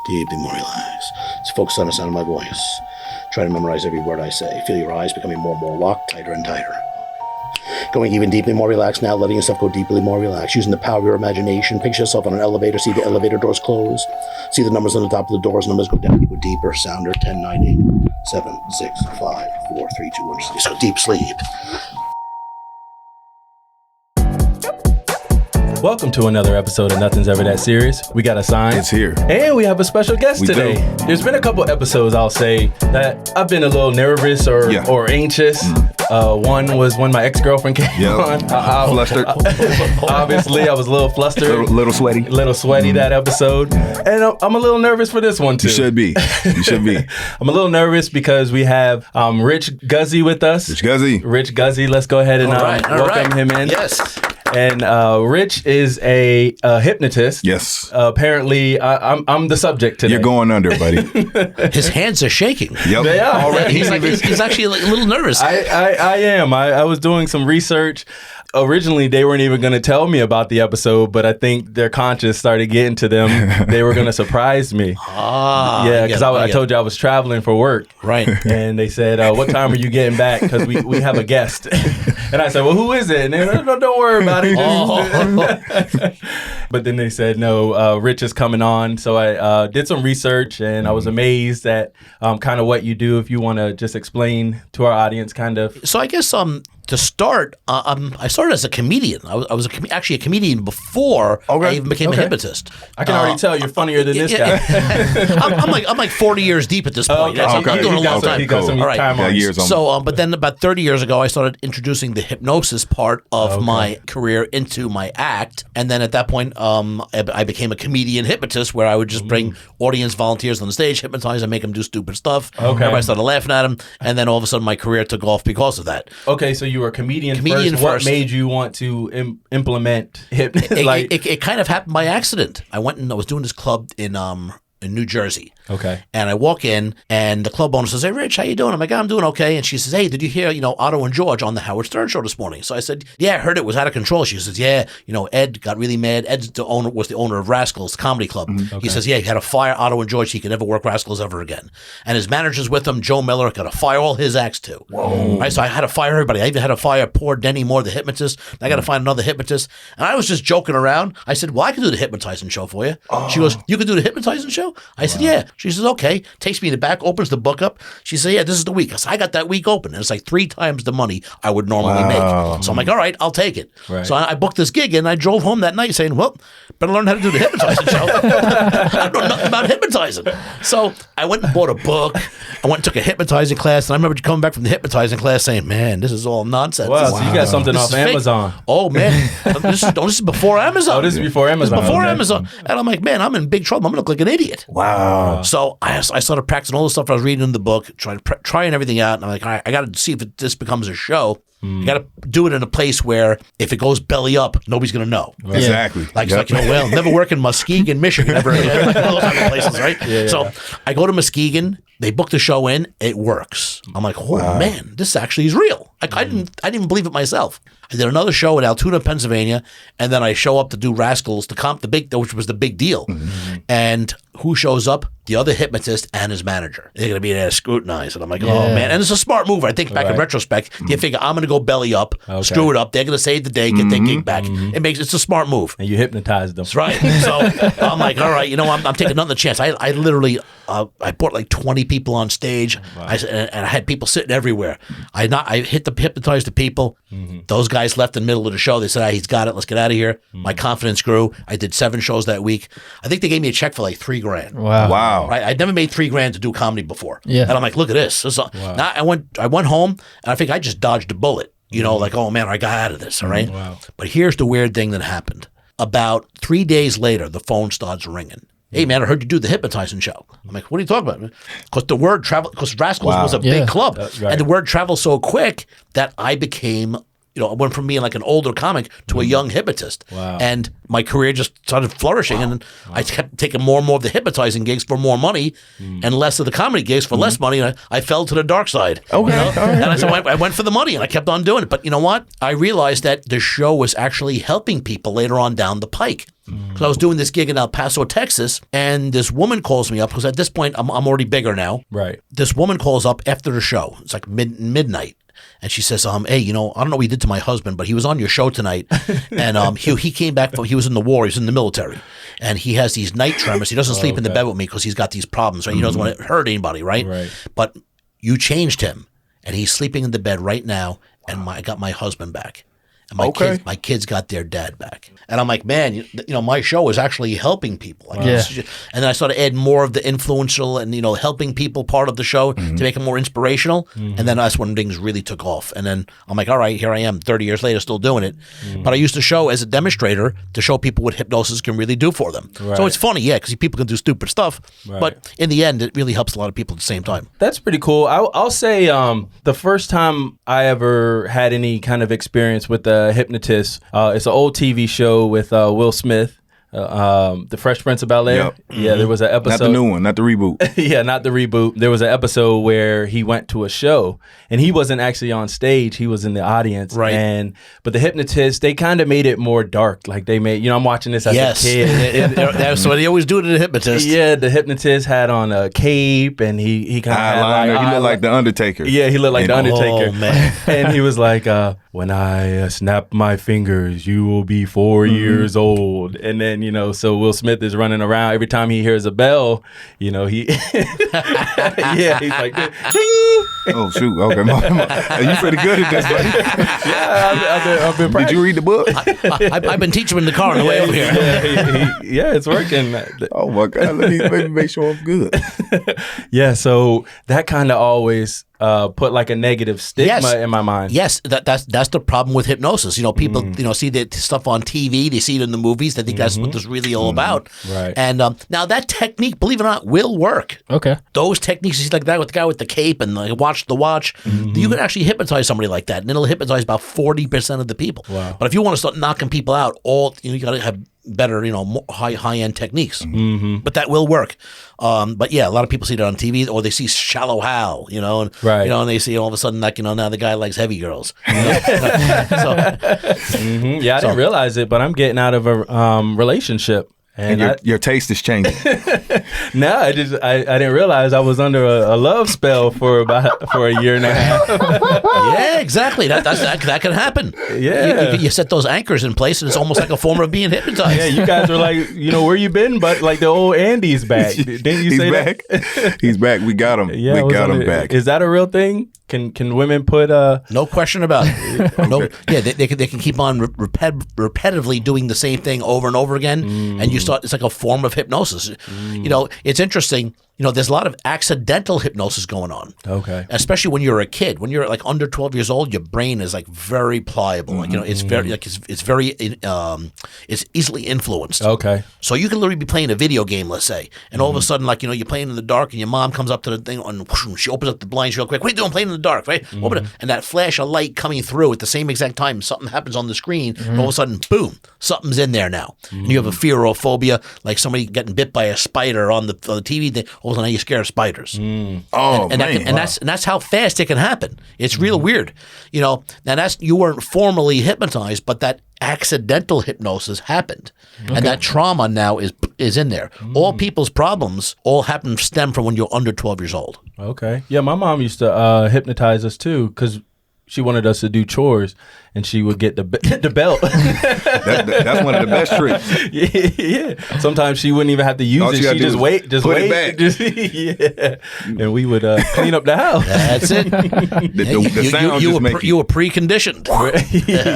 Deeply more relaxed. Just focus on the sound of my voice. Try to memorize every word I say. Feel your eyes becoming more and more locked, tighter and tighter. Going even deeply more relaxed now, letting yourself go deeply more relaxed. Using the power of your imagination. Picture yourself on an elevator. See the elevator doors close. See the numbers on the top of the doors. Numbers go down. You go deeper. Sounder. 10, 9, 8, 7, 6, 5, 4, 3, 2, 1. Just go deep sleep. Welcome to another episode of Nothing's Ever That Serious. We got a sign. It's here. And we have a special guest today. Do. There's been a couple episodes, I'll say, that I've been a little nervous or anxious. One was when my ex-girlfriend came on. Flustered. Obviously, I was a little flustered. Little sweaty. Little sweaty that episode. And I'm a little nervous for this one, too. You should be. I'm a little nervous because we have Rich Guzzi with us. Rich Guzzi. Let's go ahead and welcome him in. Yes. And Rich is a hypnotist. Yes. Apparently, I'm the subject today. You're going under, buddy. His hands are shaking. Yep. They are. Already. He's actually a little nervous. I am. I was doing some research. Originally, they weren't even going to tell me about the episode, but I think their conscience started getting to them. They were going to surprise me. Yeah, because I told you I was traveling for work. Right. And they said, what time are you getting back? Because we have a guest. And I said, well, who is it? And they said, no, don't worry about it. But then they said, no, Rich is coming on. So I did some research, and I was amazed at kind of what you do. If you want to just explain to our audience kind of. So I guess to start, I started as a comedian. I was actually a comedian before I even became a hypnotist. I can already tell you're funnier than this guy. I'm like 40 years deep at this point. Okay. I'm doing a long time. He got some time on. Years on. So, but then about 30 years ago, I started introducing the hypnosis part of my career into my act. And then at that point, I became a comedian hypnotist where I would just bring audience volunteers on the stage, hypnotize and make them do stupid stuff. Okay. Everybody started laughing at them. And then all of a sudden, my career took off because of that. Okay, so you were a comedian first. What made you want to implement hypnosis? It kind of happened by accident. I went and I was doing this club in New Jersey. Okay. And I walk in, and the club owner says, "Hey, Rich, how you doing?" I'm like, "I'm doing okay." And she says, "Hey, did you hear, Otto and George on the Howard Stern show this morning?" So I said, "Yeah, I heard it was out of control." She says, "Yeah, Ed got really mad. Ed was the owner of Rascals Comedy Club." Okay. He says, "Yeah, he had to fire Otto and George. He could never work Rascals ever again." And his manager's with him, Joe Miller, got to fire all his acts too. Whoa. Right, so I had to fire everybody. I even had to fire poor Denny Moore, the hypnotist. I got to find another hypnotist. And I was just joking around. I said, "Well, I can do the hypnotizing show for you." Oh. She goes, "You can do the hypnotizing show?" I said, "Yeah." She says, "Okay." Takes me to the back, opens the book up. She said, "Yeah, this is the week." I said, "I got that week open." And it's like 3 times the money I would normally make. So I'm like, all right, I'll take it. Right. So I booked this gig, and I drove home that night saying, well, better learn how to do the hypnotizing show. I don't know nothing about hypnotizing. So I went and bought a book. I went and took a hypnotizing class. And I remember coming back from the hypnotizing class saying, man, this is all nonsense. Wow, so you got something off Amazon. Oh, man. This is before Amazon. Oh, this is before Amazon. Amazon. And I'm like, man, I'm in big trouble. I'm going to look like an idiot. Wow. So I started practicing all the stuff I was reading in the book, trying everything out. And I'm like, all right, I got to see if this becomes a show. You got to do it in a place where if it goes belly up, nobody's going to know. Right. Exactly. Never work in Muskegon, Michigan, ever again. Like those type of places, right? So I go to Muskegon. They book the show in. It works. I'm like, man, this actually is real. I didn't even believe it myself. I did another show in Altoona, Pennsylvania, and then I show up to do Rascals, which was the big deal. Mm-hmm. And who shows up? The other hypnotist and his manager. They're going to be there scrutinized. And I'm like, oh, man. And it's a smart move. I think back in retrospect, you figure I'm going to go belly up, screw it up. They're going to save the day, get their gig back. It's a smart move. And you hypnotized them. That's right. So I'm like, all right, I'm taking another chance. I literally, I brought like 20 people on stage. Wow. And I had people sitting everywhere. I hypnotized the people. Mm-hmm. Those guys left in the middle of the show. They said, he's got it. Let's get out of here. Mm-hmm. My confidence grew. I did 7 shows that week. I think they gave me a check for like $3,000. Wow. Right? I'd never made $3,000 to do comedy before. Yeah. And I'm like, look at this. Now I went home, and I think I just dodged a bullet. Like, oh man, I got out of this. All right. Wow. But here's the weird thing that happened. About 3 days later, the phone starts ringing. Hey man, I heard you do the hypnotizing show. I'm like, what are you talking about? Because the word traveled, because Rascals was a big club. Right. And the word traveled so quick that I became I went from being like an older comic to a young hypnotist. Wow. And my career just started flourishing, and I kept taking more and more of the hypnotizing gigs for more money, and less of the comedy gigs for less money. And I fell to the dark side. Okay. All right. And I went for the money, and I kept on doing it. But you know what? I realized that the show was actually helping people later on down the pike. Because I was doing this gig in El Paso, Texas, and this woman calls me up, because at this point I'm already bigger now. Right. This woman calls up after the show. It's like midnight. And she says, hey, I don't know what you did to my husband, but he was on your show tonight. And he came back he was in the war, he was in the military. And he has these night tremors. He doesn't sleep in the bed with me because he's got these problems, right? He doesn't want to hurt anybody, right? Right. But you changed him, and he's sleeping in the bed right now, and I got my husband back. And my kids got their dad back. And I'm like, man, my show is actually helping people. Like, and then I started adding more of the influential and, helping people part of the show to make it more inspirational. And then that's when things really took off. And then I'm like, all right, here I am 30 years later still doing it. But I used to show as a demonstrator to show people what hypnosis can really do for them. Right. So it's funny, because people can do stupid stuff. Right. But in the end, it really helps a lot of people at the same time. That's pretty cool. I'll say the first time I ever had any kind of experience with a hypnotist, it's an old TV show with Will Smith, The Fresh Prince of Bel-Air. Yep. Yeah, there was an episode. Not the new one, not the reboot. Yeah, not the reboot. There was an episode where he went to a show, and he wasn't actually on stage. He was in the audience. Right. But the hypnotist, they kind of made it more dark. Like they made, I'm watching this as a kid. That's what they always do to the hypnotist. Yeah, the hypnotist had on a cape, and he kind of had Eyeliner. He looked like the Undertaker. Yeah, he looked like the Undertaker. Oh, man. And he was like, when I snap my fingers, you will be 4 years old. And then, so Will Smith is running around. Every time he hears a bell, he, yeah, he's like, ding. Oh, shoot. Okay. You pretty good at this, buddy. Yeah, I've been Did practicing. you read the book? I've been teaching him in the car on the way over here. Yeah, it's working. Oh, my God. Let me make sure I'm good. Yeah, so that kind of always put like a negative stigma in my mind. Yes, that's the problem with hypnosis. People see the stuff on TV, they see it in the movies, they think that's what this really all about. Right. And now that technique, believe it or not, will work. Okay. Those techniques, you see like that with the guy with the cape and the watch, you can actually hypnotize somebody like that, and it'll hypnotize about 40% of the people. Wow. But if you want to start knocking people out, you got to have better, more high-end techniques. But that will work. But yeah, a lot of people see that on TV, or they see Shallow Hal, and Right. and they see all of a sudden like now the guy likes heavy girls. So, Yeah, I didn't realize it, but I'm getting out of a relationship. And your taste is changing. No, I didn't realize I was under a love spell for a year and a half. yeah, exactly. That can happen. Yeah. You set those anchors in place, and it's almost like a form of being hypnotized. Yeah, you guys were like, where you been? But like the old Andy's back. Didn't you say back. that? He's back. We got him. Yeah, we got him back. Is that a real thing? Can women put No question about it. No, yeah, they can keep on repetitively doing the same thing over and over again, and you start. It's like a form of hypnosis. It's interesting. There's a lot of accidental hypnosis going on. Okay. Especially when you're a kid. When you're like under 12 years old, your brain is like very pliable. Like it's very it's easily influenced. Okay. So you can literally be playing a video game, let's say, and all of a sudden, like you're playing in the dark, and your mom comes up to the thing, and whoosh, she opens up the blinds real quick. What are you doing, playing in the dark, right? Open it, and that flash of light coming through at the same exact time, something happens on the screen, and all of a sudden, boom, something's in there now, and you have a fear or a phobia, like somebody getting bit by a spider on the TV. All of a sudden, you're scared of spiders. Oh, and man. that's how fast it can happen. It's real weird, Now you weren't formally hypnotized, but that accidental hypnosis happened, and that trauma now is in there. All people's problems stem from when you're under 12 years old. Okay. Yeah, my mom used to hypnotize us too, because she wanted us to do chores, and she would get the belt. That's one of the best tricks. Yeah. Sometimes she wouldn't even have to use it. She just wait. It back. And we would clean up the house. That's it. The sound You were preconditioned.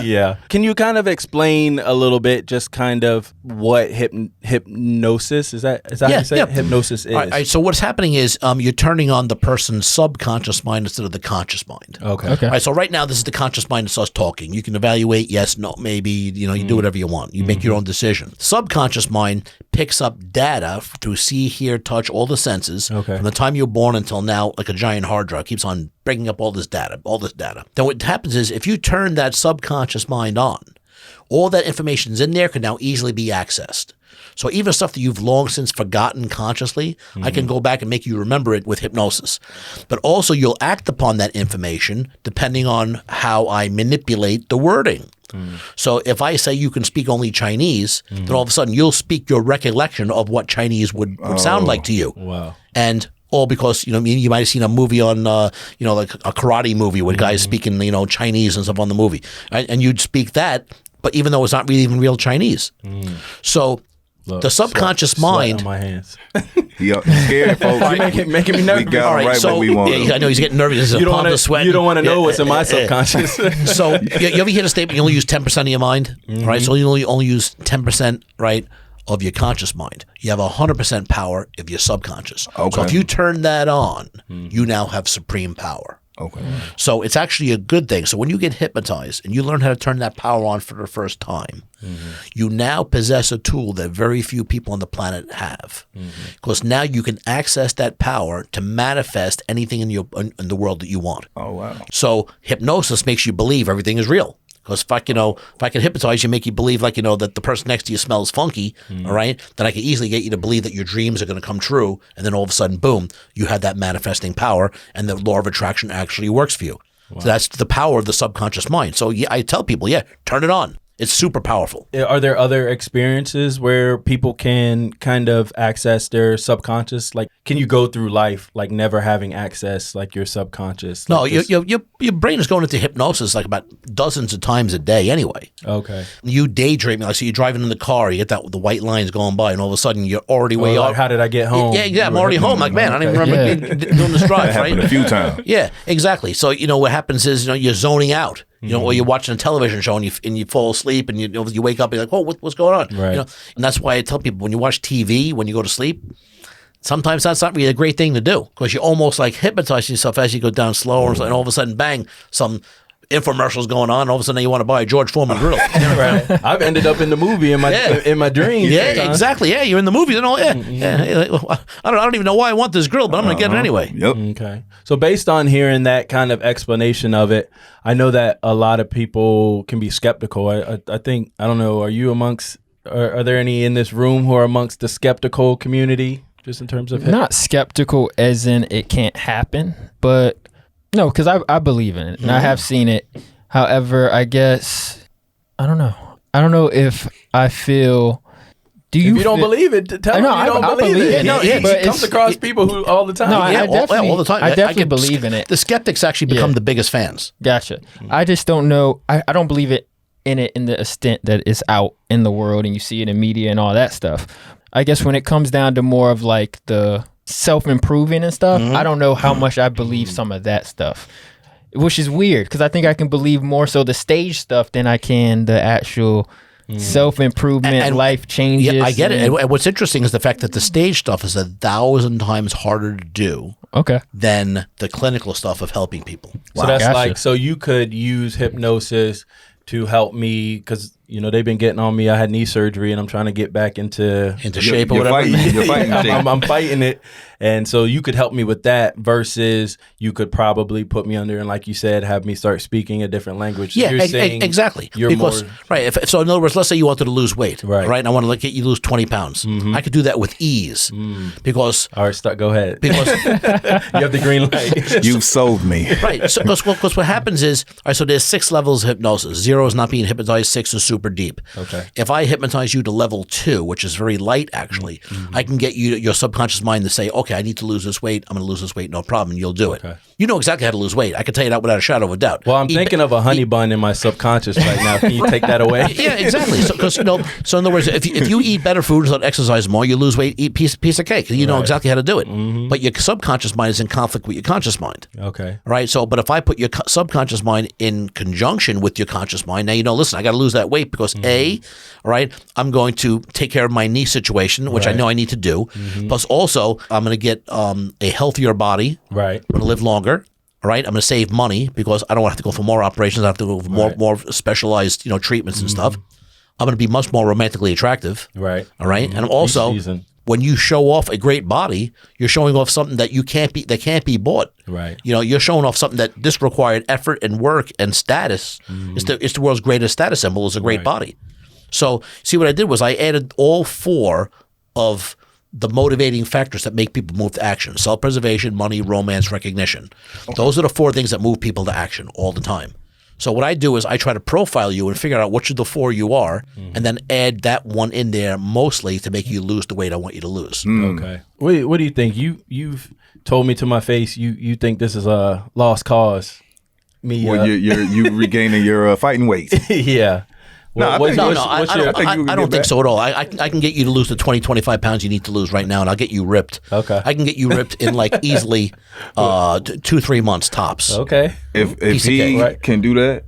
Yeah. Can you kind of explain a little bit, just kind of what hypnosis is? That how you say it? Hypnosis is. All right, so what's happening is you're turning on the person's subconscious mind instead of the conscious mind. Okay. All right, so right now this is the conscious mind that starts talking. decision. You can evaluate, yes, no, maybe, you do whatever you want. You make your own decision. Subconscious mind picks up data through see, hear, touch, all the senses from the time you're born until now, like a giant hard drive, keeps on bringing up all this data. Then what happens is if you turn that subconscious mind on, all that information's in there can now easily be accessed. So even stuff that you've long since forgotten consciously, I can go back and make you remember it with hypnosis. But also you'll act upon that information depending on how I manipulate the wording. So if I say you can speak only Chinese, then all of a sudden you'll speak your recollection of what Chinese would sound like to you. Wow. And all because, you might have seen a movie on, like a karate movie with guys speaking, Chinese and stuff on the movie. Right? And you'd speak that, but even though it's not really even real Chinese. So the subconscious mind. Sweat on my hands. You're scared, folks. You're making me nervous. We got him right where we want him. I know he's getting nervous. You don't want to know what's in my subconscious. So you ever hear the statement, you only use 10% of your mind, right? So you only use 10%, right, of your conscious mind. You have 100% power of your subconscious. Okay. So if you turn that on, you now have supreme power. Okay. So it's actually a good thing. So when you get hypnotized and you learn how to turn that power on for the first time, you now possess a tool that very few people on the planet have. Because now you can access that power to manifest anything in the world that you want. Oh, wow. So hypnosis makes you believe everything is real. Because if I can hypnotize you, make you believe that the person next to you smells funky, all right, then I can easily get you to believe that your dreams are going to come true. And then all of a sudden, boom, you have that manifesting power and the law of attraction actually works for you. Wow. So that's the power of the subconscious mind. So I tell people, turn it on. It's super powerful. Are there other experiences where people can kind of access their subconscious? Like, can you go through life like never having access, like your subconscious? No, like your brain is going into hypnosis like about dozens of times a day anyway. Okay. You daydreaming, like so you're driving in the car, you get the white lines going by, and all of a sudden you're already way like, up. how did I get home? Yeah, I'm already home. Like, man, I don't even remember doing this drive, That right? happened a few times. Yeah, exactly. So what happens is you're zoning out. Or you're watching a television show and you fall asleep and you wake up and you're like, oh, what's going on? Right. And that's why I tell people when you watch TV, when you go to sleep, sometimes that's not really a great thing to do because you almost like hypnotize yourself as you go down slower and all of a sudden, bang, some infomercials going on. And all of a sudden you want to buy a George Foreman grill. Right. I've ended up in the movie in my dreams. Yeah, sometimes. exactly. Yeah, you're in the movie. Then I don't even know why I want this grill, but I'm going to get it anyway. Yep. Okay. So based on hearing that kind of explanation of it, I know that a lot of people can be skeptical. I think, I don't know, are there any in this room who are amongst the skeptical community, just in terms of Not skeptical as in it can't happen, but no, because I believe in it and I have seen it. However, I guess, I don't know. I don't know if I feel... If you don't believe it, tell me you don't believe it. No, it comes across people who all the time. No, all the time. I definitely believe in it. The skeptics actually become the biggest fans. Gotcha. I just don't know. I don't believe it in the extent that it's out in the world and you see it in media and all that stuff. I guess when it comes down to more of like the self-improving and stuff, I don't know how much I believe some of that stuff, which is weird because I think I can believe more so the stage stuff than I can the actual self-improvement and life changes. Yeah, I get it. And what's interesting is the fact that the stage stuff is 1,000 times harder to do than the clinical stuff of helping people. So that's so you could use hypnosis to help me because they've been getting on me. I had knee surgery and I'm trying to get back into shape or whatever. You're fighting I'm fighting it. And so you could help me with that versus you could probably put me under and like you said, have me start speaking a different language. Yeah, exactly. Because, right. So in other words, let's say you wanted to lose weight, right? And I want to get you lose 20 pounds. I could do that with ease because... All right, go ahead. Because you have the green light. You sold me. Right. So, because what happens is, all right, so there's 6 levels of hypnosis. 0 is not being hypnotized. 6 is super deep. Okay. If I hypnotize you to level 2, which is very light actually, I can get your subconscious mind to say, okay, I need to lose this weight. I'm going to lose this weight, no problem. And you'll do it. You know exactly how to lose weight. I can tell you that without a shadow of a doubt. Well, I'm thinking of a honey bun in my subconscious right now. Can you take that away? Yeah, exactly. So in other words, if you eat better food and exercise more, you lose weight, eat piece of cake. You know exactly how to do it. But your subconscious mind is in conflict with your conscious mind. Okay. Right? So, but if I put your subconscious mind in conjunction with your conscious mind, now listen, I got to lose that weight because I'm going to take care of my knee situation, which I know I need to do. Plus also, I'm going to get a healthier body. Right. I'm going to live longer. All right, I'm going to save money because I don't have to go for more operations. I have to go for more specialized, treatments and stuff. I'm going to be much more romantically attractive. Right. All right, and also when you show off a great body, you're showing off something that that can't be bought. Right. You're showing off something that this required effort and work and status. It's the world's greatest status symbol is a great body. So see what I did was I added all 4 of the motivating factors that make people move to action: self-preservation, money, romance, recognition. Those are the 4 things that move people to action all the time. So what I do is I try to profile you and figure out which of the 4 you are, and then add that one in there mostly to make you lose the weight I want you to lose. Okay. What do you think? You've told me to my face you think this is a lost cause. Well, you're regaining your fighting weight. Yeah. I don't think so at all. I can get you to lose the 20, 25 pounds you need to lose right now, and I'll get you ripped. Okay. I can get you ripped in easily 2-3 months tops. Okay. If he can do that,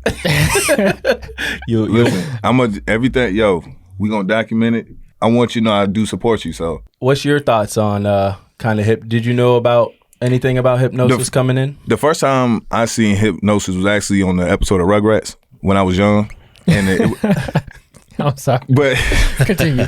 listen, I'm everything. Yo, we gonna document it. I want you to know I do support you. So, what's your thoughts on kind of Did you know about anything about hypnosis coming in? The first time I seen hypnosis was actually on the episode of Rugrats when I was young. And I'm sorry. But continue.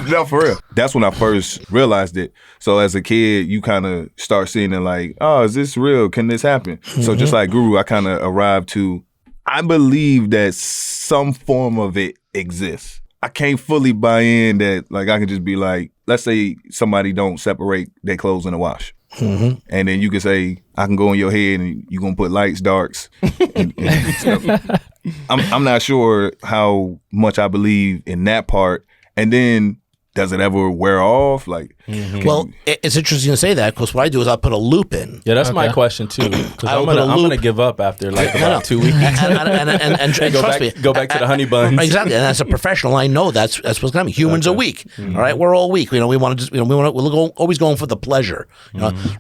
No, for real. That's when I first realized it. So as a kid, you kind of start seeing it like, oh, is this real? Can this happen? So just like Guru, I kind of arrived to, I believe that some form of it exists. I can't fully buy in that I can just be like, let's say somebody don't separate their clothes in the wash. And then you can say, I can go in your head and you're going to put lights, darks, and stuff. I'm not sure how much I believe in that part. And then does it ever wear off? Well, it's interesting to say that because what I do is I put a loop in. Yeah, that's my question too. Because I'm gonna give up after about 2 weeks. and trust me, go back to the honey buns. Exactly. And as a professional, I know that's what's coming. Humans are weak. All right, we're all weak. We want to just we're always going for the pleasure.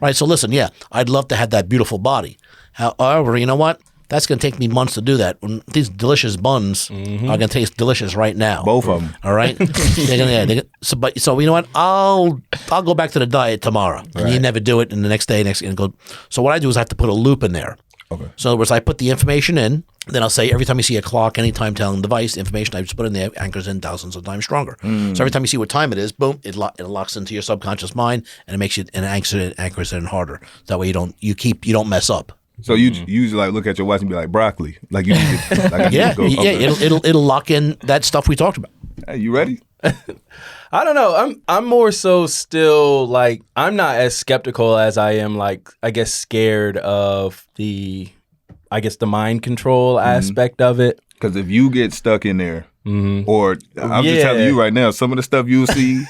Right. So listen, I'd love to have that beautiful body. However, you know what? That's going to take me months to do that. These delicious buns are going to taste delicious right now. Both of them. All right. So you know what? I'll go back to the diet tomorrow, and you never do it. And the next day, and go. So what I do is I have to put a loop in there. Okay. So in other words, I put the information in. Then I'll say every time you see a clock, any time telling device, the information I just put in there anchors in thousands of times stronger. So every time you see what time it is, boom, it locks into your subconscious mind, and it makes you and anchors it in harder. That way you don't mess up. So you usually look at your watch and be like broccoli, you need to, it'll lock in that stuff we talked about. Hey, you ready? I don't know. I'm more so still I'm not as skeptical as I am I guess scared of the mind control aspect of it. Because if you get stuck in there, or I'm just telling you right now, some of the stuff you'll see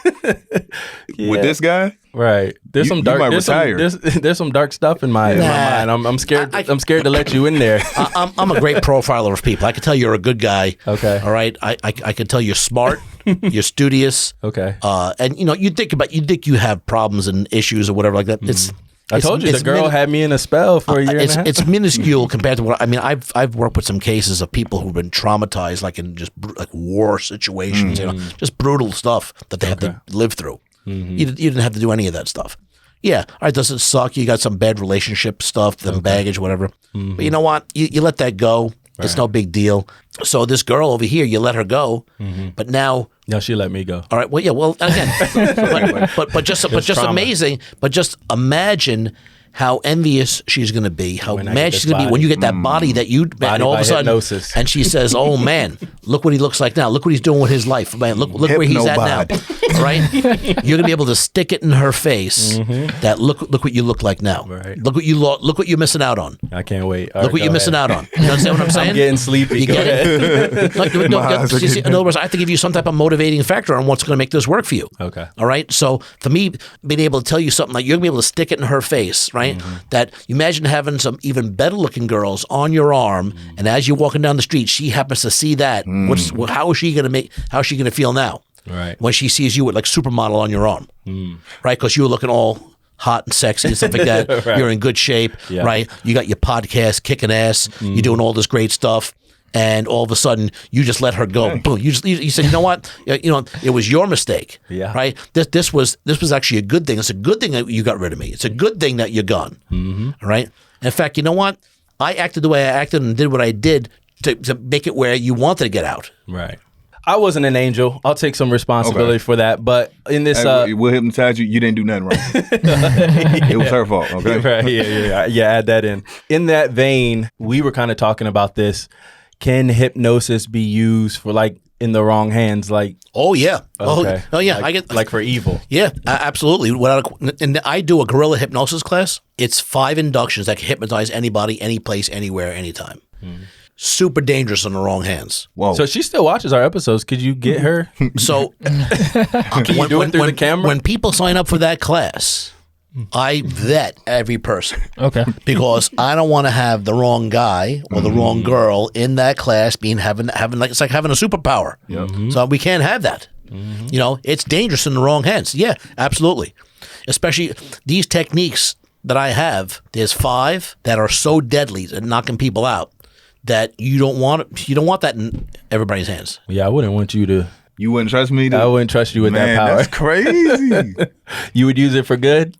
with this guy. Right. There's some dark. You might retire. There's some dark stuff in my mind. I'm scared. I'm scared to let you in there. I'm a great profiler of people. I can tell you're a good guy. Okay. All right. I can tell you're smart. You're studious. Okay. And you think you have problems and issues or whatever like that. I told you the girl had me in a spell for a year and a half. It's minuscule compared to what I've worked with some cases of people who've been traumatized, in just war situations, just brutal stuff that they had to live through. You didn't have to do any of that stuff. Yeah, all right. Does it suck? You got some bad relationship stuff, baggage, whatever. But you know what? You let that go. Right. It's no big deal. So this girl over here, you let her go, but now she let me go. All right. Well, yeah. Well, again, but just amazing. But just imagine how envious she's going to be, how mad she's going to be when you get that body that you, and all of a sudden, hypnosis. And she says, "Oh man, look what he looks like now. Look what he's doing with his life. Man, look where he's at now." Right? You're going to be able to stick it in her face that look what you look like now. Right. Look what you're missing out on. I can't wait. Look what you're missing out on. You understand what I'm saying? I'm getting sleepy. You get it? In other words, I have to give you some type of motivating factor on what's going to make this work for you. Okay. All right. So for me, being able to tell you something you're going to be able to stick it in her face, right? That you imagine having some even better looking girls on your arm, and as you're walking down the street, she happens to see that. How is she going to feel now? Right. When she sees you with supermodel on your arm, right? Because you were looking all hot and sexy and stuff like that. Right. You're in good shape, right? You got your podcast kicking ass. You're doing all this great stuff. And all of a sudden, you just let her go. Boom! You said, you know what? It was your mistake. Yeah. Right. This was actually a good thing. It's a good thing that you got rid of me. It's a good thing that you're gone. All right. In fact, you know what? I acted the way I acted and did what I did to make it where you wanted to get out. Right. I wasn't an angel. I'll take some responsibility for that. But in this, we'll hypnotize you. You didn't do nothing wrong. It was her fault. Okay. Right, yeah. Add that in. In that vein, we were kind of talking about this. Can hypnosis be used for like in the wrong hands? Like, oh yeah, okay. oh yeah. Like, I get like for evil. Yeah, absolutely. And I do a guerrilla hypnosis class. It's 5 inductions that can hypnotize anybody, any place, anywhere, anytime. Super dangerous in the wrong hands. Whoa. So she still watches our episodes. Could you get her? So Can you do it through the camera? When people sign up for that class, I vet every person. Okay. Because I don't want to have the wrong guy or the wrong girl in that class having like it's like having a superpower. So we can't have that. You know, it's dangerous in the wrong hands. Yeah, absolutely. Especially these techniques that I have. There's 5 that are so deadly at knocking people out that you don't want that in everybody's hands. Yeah, I wouldn't want you to. You wouldn't trust me? I wouldn't trust you with Man, that power. that's crazy. You would use it for good?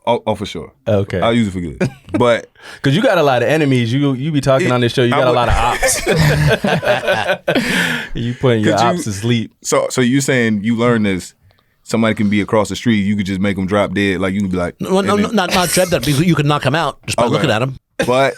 Oh, for sure. Okay. I'll use it for good. But because you got a lot of enemies. You be talking on this show. You got a lot of ops. You putting your ops to sleep. So you saying you learned this? Somebody can be across the street. You could just make them drop dead. Like you can be like, no, not dread that because you can knock him out just by looking at him. But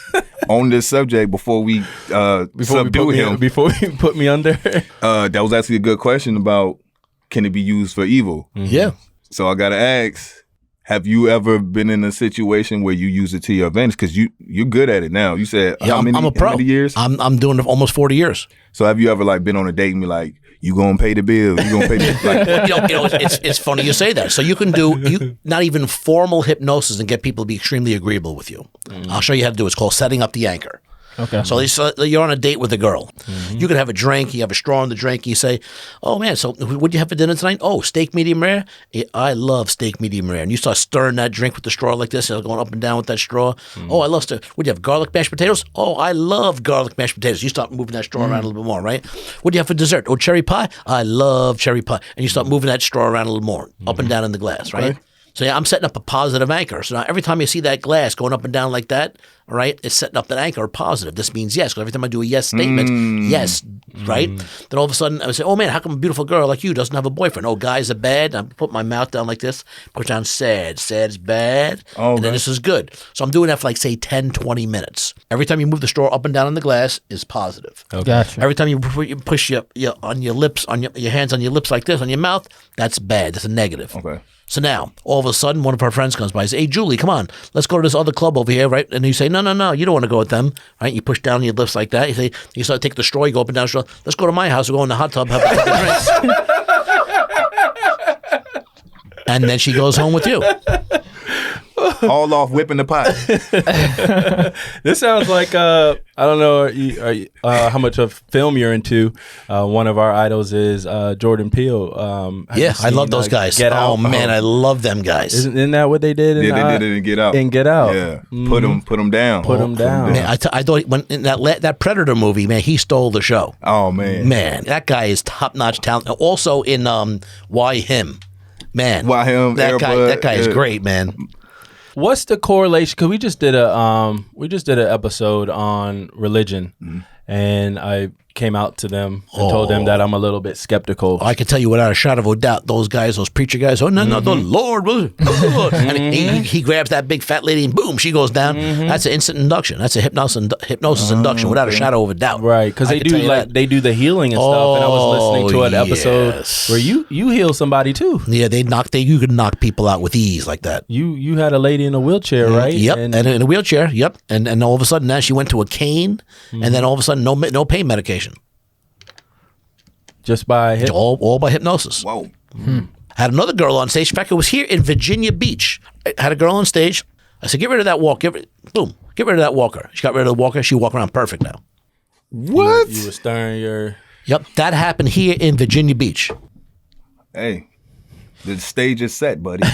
on this subject, before we subdue him, before you put me under, that was actually a good question about can it be used for evil? Yeah. So I gotta ask. Have you ever been in a situation where you use it to your advantage? Because you're good at it now. You said I'm a pro. How many years? I'm doing it almost 40 years. So have you ever like been on a date and be like, you gonna pay the bill? You gonna pay the like, it's funny you say that. So you can do not even formal hypnosis and get people to be extremely agreeable with you. I'll show you how to do it. It's called setting up the anchor. Okay. So you're on a date with a girl. You can have a drink. You have a straw in the drink. You say, "Oh man, so what'd you have for dinner tonight? Oh, steak medium rare. I love steak medium rare." And you start stirring that drink with the straw like this, going up and down with that straw. Oh, I love stir. Would you have garlic mashed potatoes? Oh, I love garlic mashed potatoes. You start moving that straw around a little bit more, right? What'd you have for dessert? Oh, cherry pie. I love cherry pie. And you start moving that straw around a little more, up and down in the glass, right? So yeah, I'm setting up a positive anchor. So now every time you see that glass going up and down like that, all right, it's setting up that anchor positive. This means yes. Because every time I do a yes statement, yes, right? Then all of a sudden I would say, oh man, how come a beautiful girl like you doesn't have a boyfriend? Oh, guys are bad. I put my mouth down like this, push down sad. Sad is bad. And then this is good. So I'm doing that for like say 10, 20 minutes. Every time you move the straw up and down in the glass is positive. Okay. Gotcha. Every time you push your on your lips, on your hands on your lips like this, on your mouth, that's bad. That's a negative. Okay. So now, all of a sudden, one of our friends comes by and says, hey, Julie, come on, let's go to this other club over here, right? And you say, no, you don't want to go with them, right? You push down your lips like that. You start to take the straw, you go up and down the straw. Let's go to my house. We'll go in the hot tub, have a couple drinks. And then she goes home with you. All off whipping the pot. This sounds like I don't know how much of film you're into. One of our idols is Jordan Peele. I love those guys. Get Out. Oh man, I love them guys. Isn't that what they did? They did it in Get Out. In Get Out, yeah. Put them down. Put them down. Man, I thought when in that Predator movie, man, he stole the show. Oh man, that guy is top notch talent. Also in Why Him, man. Why Him? That guy is great, man. What's the correlation? Because we just did an episode on religion, and I came out to them and told them that I'm a little bit skeptical. I can tell you without a shadow of a doubt, those preacher guys. Oh no, the Lord was. And he grabs that big fat lady and boom, she goes down. That's an instant induction. That's a hypnosis induction without a shadow of a doubt. Right, because they do the healing and stuff. And I was listening to an episode where you heal somebody too. Yeah, you could knock people out with ease like that. You had a lady in a wheelchair, right? Yep, and in a wheelchair. Yep, and all of a sudden now she went to a cane, and then all of a sudden no pain medication. Just by all by hypnosis. Whoa. Had another girl on stage. In fact, it was here in Virginia Beach. I had a girl on stage. I said, get rid of that walk. Get rid of that walker. She got rid of the walker. She walk around perfect now. What? You were stirring your... Yep, that happened here in Virginia Beach. Hey, the stage is set, buddy.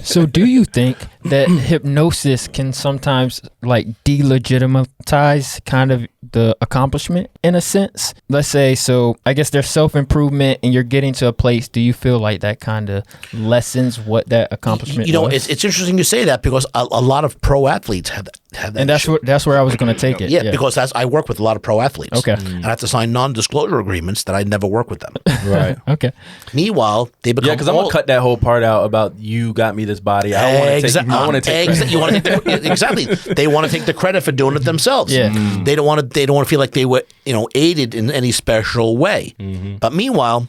So do you think that hypnosis can sometimes like delegitimize kind of the accomplishment in a sense? Let's say, so I guess there's self-improvement and you're getting to a place. Do you feel like that kind of lessens what that accomplishment was? It's interesting you say that because a lot of pro athletes have that And that's where I was going to take it. Yeah, because I work with a lot of pro athletes. Okay. And I have to sign non-disclosure agreements that I never work with them. Right. Okay. Meanwhile, they become Yeah, because I'm gonna cut that whole part out about you got me this body. I don't want to take. I want to take credit. You want to take exactly. They want to take the credit for doing it themselves. Yeah. They don't want to. They don't want to feel like they were, aided in any special way. But meanwhile,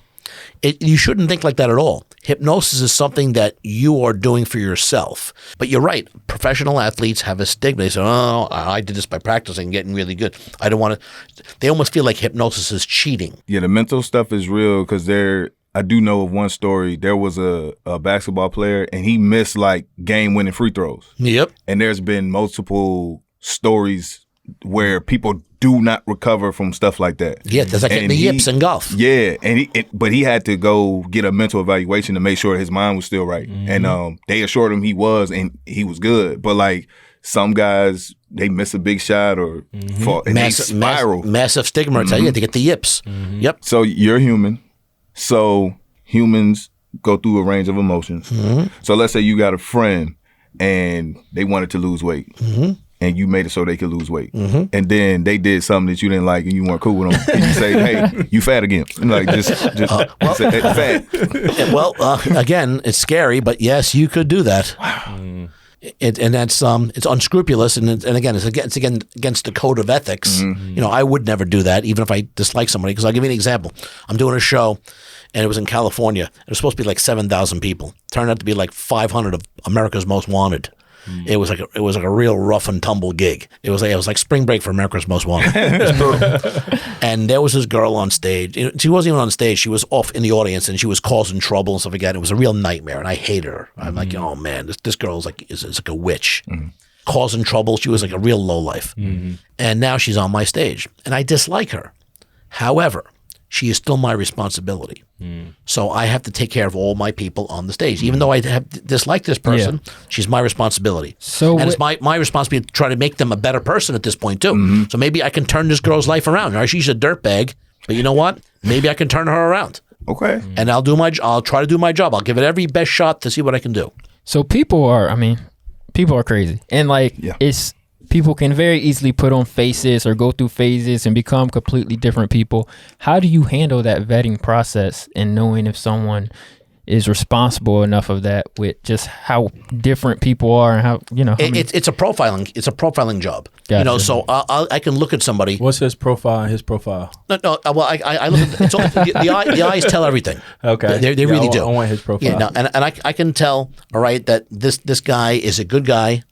you shouldn't think like that at all. Hypnosis is something that you are doing for yourself. But you're right. Professional athletes have a stigma. They say, "Oh, I did this by practicing, getting really good. I don't want to." They almost feel like hypnosis is cheating. Yeah, the mental stuff is real because I do know of one story. There was a basketball player and he missed like game-winning free throws. Yep. And there's been multiple stories where people do not recover from stuff like that. Yeah, there's like getting the yips in golf. Yeah, and but he had to go get a mental evaluation to make sure his mind was still right. And they assured him he was, and he was good. But like some guys, they miss a big shot or fall, and they spiral. Massive stigma. I tell you, to get the yips. Yep. So you're human. So humans go through a range of emotions. So let's say you got a friend and they wanted to lose weight. And you made it so they could lose weight. And then they did something that you didn't like and you weren't cool with them. And you say, hey, you fat again. Like, just say, fat. Well, again, it's scary, but yes, you could do that. Wow. And that's it's unscrupulous, and again, it's against the code of ethics. I would never do that, even if I dislike somebody. Because I'll give you an example. I'm doing a show, and it was in California. It was supposed to be like 7,000 people. Turned out to be like 500 of America's Most Wanted. It was like a real rough and tumble gig. It was like spring break for America's Most Wanted. It was brutal. And there was this girl on stage. She wasn't even on stage. She was off in the audience, and she was causing trouble and stuff like that. It was a real nightmare, and I hated her. I'm like, oh man, this girl is like a witch, causing trouble. She was like a real lowlife. And now she's on my stage, and I dislike her. However, she is still my responsibility. So I have to take care of all my people on the stage. Even though I have disliked this person, she's my responsibility. And it's my responsibility to try to make them a better person at this point too. So maybe I can turn this girl's life around. All right, she's a dirtbag, but you know what? Maybe I can turn her around. Okay. And I'll try to do my job. I'll give it every best shot to see what I can do. So people are crazy. And people can very easily put on faces or go through phases and become completely different people. How do you handle that vetting process and knowing if someone is responsible enough of that with just how different people are and how, it's a profiling job. Gotcha. So I can look at somebody. What's his profile? His profile. No. Well, I look at it's all, the eyes tell everything. Okay. They really do. I want his profile. Yeah. No, and I can tell. All right, that this guy is a good guy.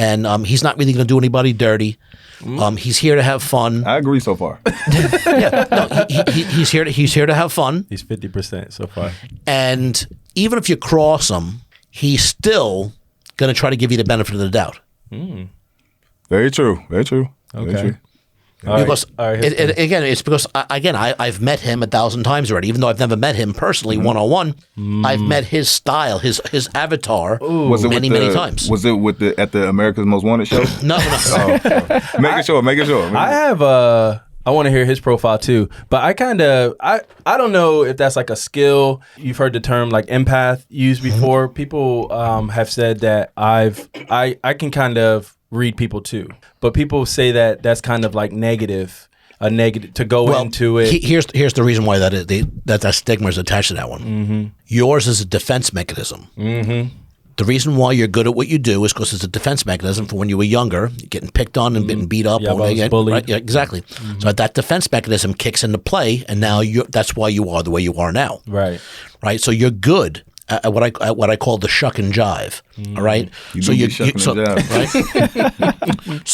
And he's not really going to do anybody dirty. He's here to have fun. I agree so far. He's here to have fun. He's 50% so far. And even if you cross him, he's still going to try to give you the benefit of the doubt. Very true. Very true. Okay. Very true. Because it's because I've met him 1,000 times already. Even though I've never met him personally one-on-one, I've met his style, his avatar many times. Was it at the America's Most Wanted show? No. Making sure. I have I want to hear his profile too, but I don't know if that's like a skill. You've heard the term like empath used before. People have said that I can kind of read people too, but people say that that's kind of like negative to go into it. Here's the reason why that stigma is attached to that one. Yours is a defense mechanism. The reason why you're good at what you do is because it's a defense mechanism for when you were younger, getting picked on and getting beat up. Bullied. Right? Yeah, exactly. So that defense mechanism kicks into play, and now that's why you are the way you are now. Right. So you're good at what I call the shuck and jive. All right. So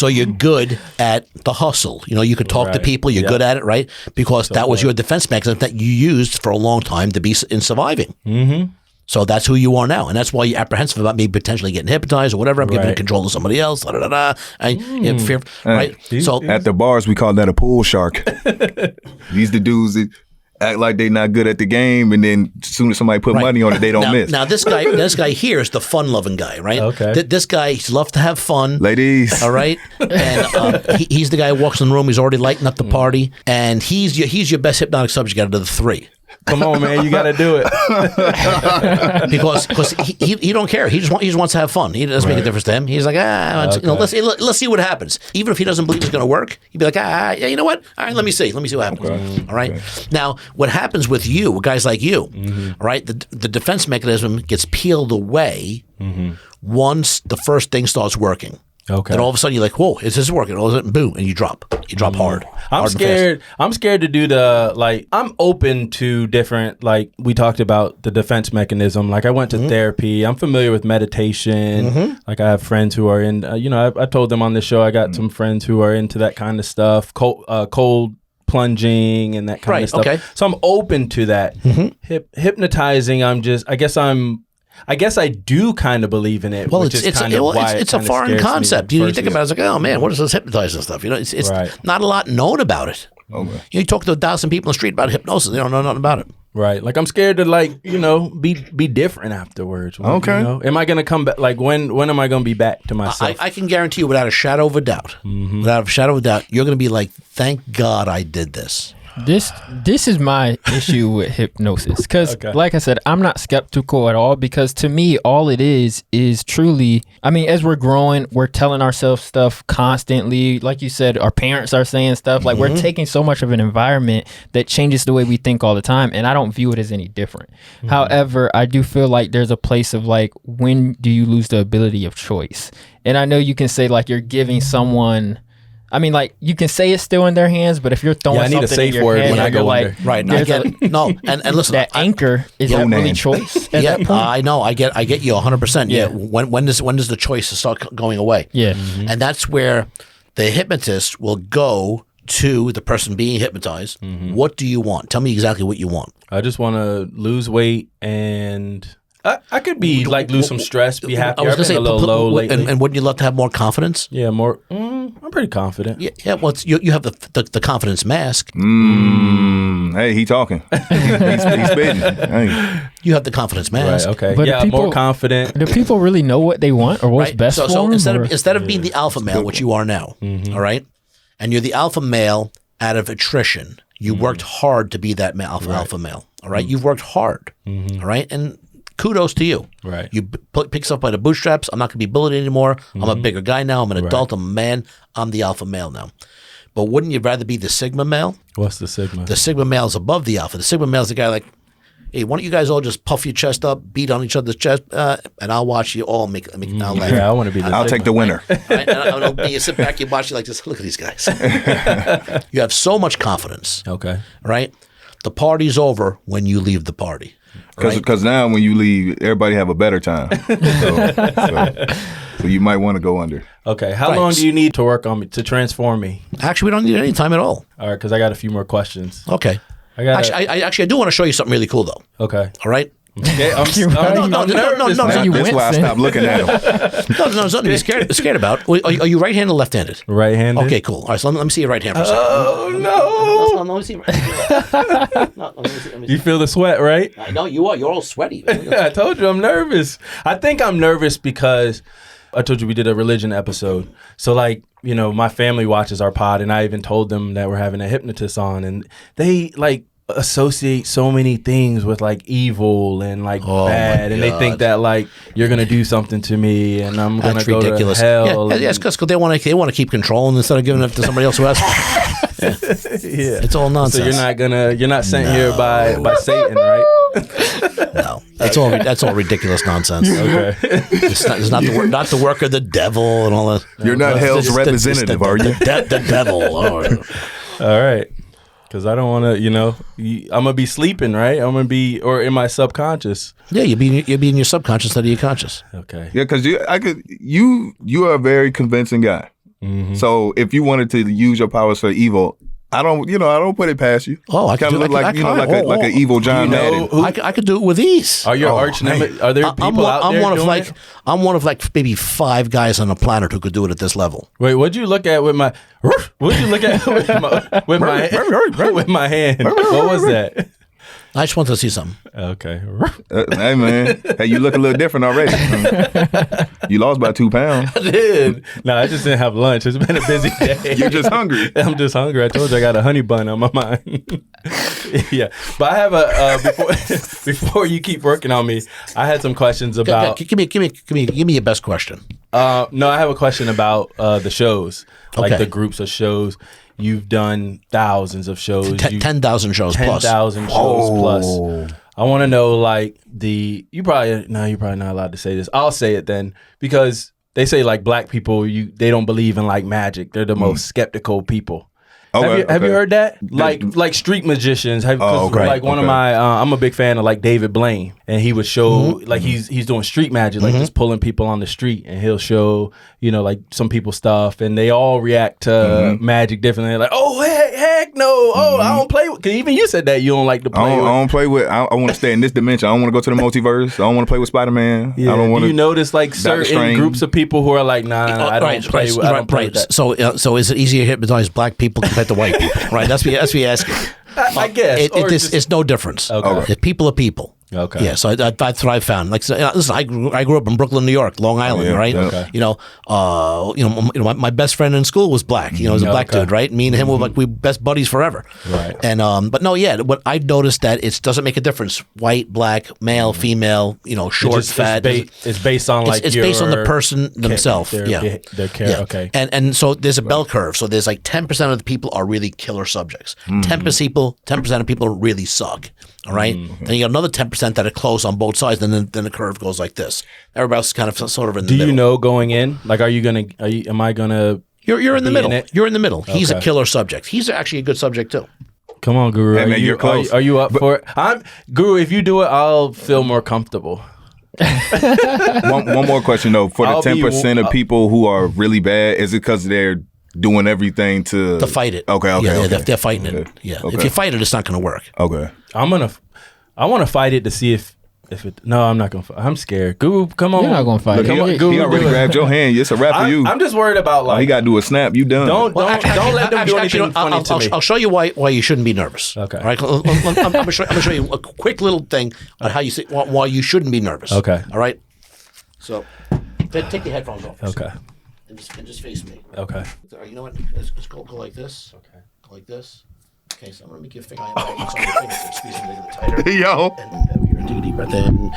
you're good at the hustle. You could talk to people. You're good at it, right? Because that was your defense mechanism that you used for a long time to be in surviving. So that's who you are now, and that's why you're apprehensive about me potentially getting hypnotized or whatever. I'm giving control to somebody else. And fear, right? So at the bars, we call that a pool shark. These the dudes that act like they not good at the game, and then as soon as somebody put money on it, they don't miss. Now this guy here is the fun-loving guy, right? Okay. This guy, he loves to have fun, ladies. All right, and he's the guy who walks in the room. He's already lighting up the party, and he's your best hypnotic subject out of the three. Come on, man, you got to do it. because he don't care. He just wants to have fun. He doesn't make a difference to him. He's like, let's see what happens. Even if he doesn't believe it's going to work, he'd be like, yeah, you know what? All right, let me see what happens. Okay. All right. Now, what happens with you, with guys like you, all right? The defense mechanism gets peeled away once the first thing starts working. Okay. And all of a sudden you're like, whoa, is this working? All of a sudden, boom, and you drop. You drop hard. I'm scared. I'm scared to do I'm open to different, we talked about the defense mechanism. Like I went to therapy. I'm familiar with meditation. Like I have friends who are in, I told them on this show, I got some friends who are into that kind of stuff, cold plunging and that kind of stuff. Okay. So I'm open to that. Hypnotizing, I guess I do kind of believe in it. Well, it's a foreign concept. You think about it, it's like, oh man, what is this hypnotizing stuff? It's not a lot known about it. Okay. You talk to 1,000 people in the street about hypnosis, they don't know nothing about it. Right. Like I'm scared to be different afterwards. Okay. Am I going to come back? Like when am I going to be back to myself? I can guarantee you without a shadow of a doubt, you're going to be like, thank God I did this. This is my issue with hypnosis because, like I said, I'm not skeptical at all because to me, all it is truly, as we're growing, we're telling ourselves stuff constantly. Like you said, our parents are saying stuff. Like we're taking so much of an environment that changes the way we think all the time, and I don't view it as any different. However, I do feel like there's a place of when do you lose the ability of choice? And I know you can say you're giving someone. You can say it's still in their hands, but if you're throwing I need something a safe in your word head, when I go under. Right, I get it. No, and listen, that anchor is that really choice? At that point? I know. I get you 100%. Yeah. When does the choice start going away? Yeah, and that's where the hypnotist will go to the person being hypnotized. What do you want? Tell me exactly what you want. I just want to lose weight and. I could be lose some stress, be happy. I was I've been a little low lately. And wouldn't you love to have more confidence? Yeah, more. I'm pretty confident. Yeah. Well, you have the confidence mask. Hey, he talking. he's spitting. Hey. You have the confidence mask. Right. Okay. But more confident. Do people really know what they want or what's best for them? Instead of being the alpha male, which you are now, all right, and you're the alpha male out of attrition, you worked hard to be that alpha male. All right, you've worked hard. All right, and kudos to you. Right. You pick yourself by the bootstraps. I'm not going to be bullied anymore. I'm a bigger guy now. I'm an adult. I'm a man. I'm the alpha male now. But wouldn't you rather be the sigma male? What's the sigma? The sigma male is above the alpha. The sigma male is the guy like, hey, why don't you guys all just puff your chest up, beat on each other's chest, and I'll watch you all make I'll laugh. Yeah, I want to be the I'll sigma. take the winner. Right? And you sit back, you watch, you like this. Look at these guys. You have so much confidence. Okay. Right? The party's over when you leave the party. Because now when you leave, everybody have a better time. So you might want to go under. Okay. How long do you need to work on me, to transform me? Actually, we don't need any time at all. All right, because I got a few more questions. Okay. I do want to show you something really cool, though. Okay. All right? Okay, No. That's why I stopped looking at him. No, there's nothing to be scared about. Are you right-handed or left-handed? Right-handed. Okay, cool. All right, so let me see your right hand for a second. Oh, no. Let me see your right hand. Let me see. You feel the sweat, right? I know you are. You're all sweaty. I told you I'm nervous. I think I'm nervous because I told you we did a religion episode. So my family watches our pod, and I even told them that we're having a hypnotist on, and they associate so many things with evil and bad, and they think that you're gonna do something to me and I'm gonna go ridiculous. to hell. Yeah, it's because they want to keep control instead of giving it to somebody else who has. Yeah, it's all nonsense. So you're not sent here by Satan, right? No, that's all ridiculous nonsense. Okay, it's not the work of the devil and all that. You're not hell's representative, are you? The devil. Oh. All right. Because I don't want to, I'm going to be sleeping, right? I'm going to be, or in my subconscious. Yeah, you'll be in your subconscious instead of your conscious. Okay. Yeah, because you are a very convincing guy. Mm-hmm. So if you wanted to use your powers for evil, I don't put it past you. Oh, I kind of look like an evil John Madden. I could do it with ease. Are your arch nemesis? Are there people out there doing it? I'm one of maybe 5 guys on the planet who could do it at this level. Wait, what'd you look at with my? What'd you look at with my hand? What was that? I just wanted to see something. Okay. Hey, man. Hey, you look a little different already. You lost by 2 pounds. I did. No, I just didn't have lunch. It's been a busy day. You're just hungry. I'm just hungry. I told you I got a honey bun on my mind. Yeah. But I have before you keep working on me, I had some questions about. Give me your best question. No, I have a question about the shows, like Okay. the groups of shows. You've done thousands of shows. 10,000 shows plus. 10,000 shows plus. I want to know, like, you're probably not allowed to say this. I'll say it then, because they say, like, black people, they don't believe in, like, magic. They're the most skeptical people. Okay, Have you heard that? They- Like street magicians. One of okay. my, I'm a big fan of like David Blaine, and he would show like he's doing street magic, like just pulling people on the street, and he'll show like some people stuff, and they all react to magic differently. They're like, oh heck no, oh I don't play with. Cause even you said that you don't like to play. I don't play with. I want to stay in this dimension. I don't want to go to the multiverse. I don't want to play with Spider-Man. Yeah. I don't want Do to. you notice like certain Strange. groups of people who are like, nah, I don't play with. I don't play with that. So is it easier to hypnotize black people compared to white people? Right. That's what you ask. I guess It's no difference. Okay. People are people. Okay. Yeah, so that's what I found. Like, listen, I grew up in Brooklyn, New York, Long Island, yeah, right? yeah. Okay. My best friend in school was black. He was a black dude, right? Me and him were like we best buddies forever. Right. And but no, yeah. What I've noticed that it doesn't make a difference. White, black, male, female. Short, fat. It's based on like it's based on the person themselves. Their care. Yeah. Okay. And so there's a bell curve. So there's like 10% of the people are really killer subjects. 10% of people really suck. All right. Then you got another 10% that are close on both sides. Then the curve goes like this. Everybody else is kind of sort of in the middle. Do you know going in? Like, am I gonna? You're in the middle. You're in the middle. He's a Okay. killer subject. He's actually a good subject too. Come on, Guru. Hey, man, you're close. Are you up for it? Guru, if you do it, I'll feel more comfortable. One more question though. For the I'll be- 10% of people who are really bad, is it because they're doing everything to fight it. Okay. Yeah, okay. they're fighting it. Yeah. Okay. If you fight it, it's not going to work. Okay. I want to fight it to see if it. No, I'm not gonna. I'm scared. Guru, come on. You're not gonna fight Come it. on, He Guru, already do it. grabbed your hand. It's a wrap for you. I'm just worried about All he like. got to do a snap. You done. Don't let them do anything funny to me. I'll show you why you shouldn't be nervous. Okay. All right. I'm going to show you a quick little thing on how you say why you shouldn't be nervous. Okay. All right. So, take your headphones off. Okay. And just face me. Okay. You know what? Let's go like this. Okay. Go like this. Okay. So I'm gonna make you a finger. I'm on your fingertips. Squeeze them a little tighter. Yo. And heavier. Take a deep breath in.